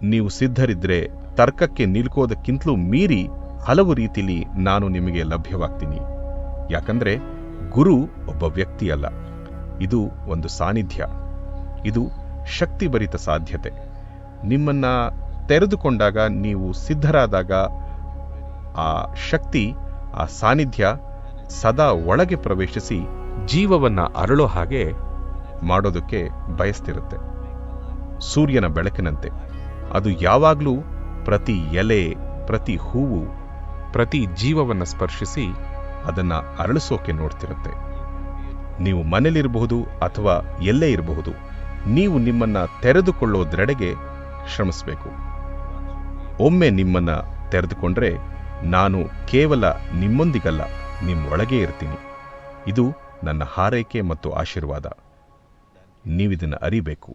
ನೀವು ಸಿದ್ಧರಿದ್ರೆ ತರ್ಕಕ್ಕೆ ನಿಲ್ಕೋದಕ್ಕಿಂತಲೂ ಮೀರಿ ಹಲವು ರೀತಿಲಿ ನಾನು ನಿಮಗೆ ಲಭ್ಯವಾಗ್ತೀನಿ. ಯಾಕಂದ್ರೆ ಗುರು ಒಬ್ಬ ವ್ಯಕ್ತಿಯಲ್ಲ, ಇದು ಒಂದು ಸಾನ್ನಿಧ್ಯ, ಇದು ಶಕ್ತಿಭರಿತ ಸಾಧ್ಯತೆ. ನಿಮ್ಮನ್ನ ತೆರೆದುಕೊಂಡಾಗ, ನೀವು ಸಿದ್ಧರಾದಾಗ, ಆ ಶಕ್ತಿ, ಆ ಸಾನ್ನಿಧ್ಯ ಸದಾ ಒಳಗೆ ಪ್ರವೇಶಿಸಿ ಜೀವವನ್ನ ಅರಳೋ ಹಾಗೆ ಮಾಡೋದಕ್ಕೆ ಬಯಸ್ತಿರುತ್ತೆ. ಸೂರ್ಯನ ಬೆಳಕಿನಂತೆ ಅದು ಯಾವಾಗಲೂ ಪ್ರತಿ ಎಲೆ, ಪ್ರತಿ ಹೂವು, ಪ್ರತಿ ಜೀವವನ್ನ ಸ್ಪರ್ಶಿಸಿ ಅದನ್ನ ಅರಳಿಸೋಕೆ ನೋಡ್ತಿರುತ್ತೆ. ನೀವು ಮನೇಲಿರಬಹುದು ಅಥವಾ ಎಲ್ಲೇ ಇರಬಹುದು, ನೀವು ನಿಮ್ಮನ್ನ ತೆರೆದುಕೊಳ್ಳೋದ್ರೆಡೆಗೆ ಶ್ರಮಿಸಬೇಕು. ಒಮ್ಮೆ ನಿಮ್ಮನ್ನ ತೆರೆದುಕೊಂಡ್ರೆ ನಾನು ಕೇವಲ ನಿಮ್ಮೊಂದಿಗಲ್ಲ, ನಿಮ್ಮೊಳಗೇ ಇರ್ತೀನಿ. ಇದು ನನ್ನ ಹಾರೈಕೆ ಮತ್ತು ಆಶೀರ್ವಾದ. ನೀವಿದನ್ನು ಅರಿಬೇಕು.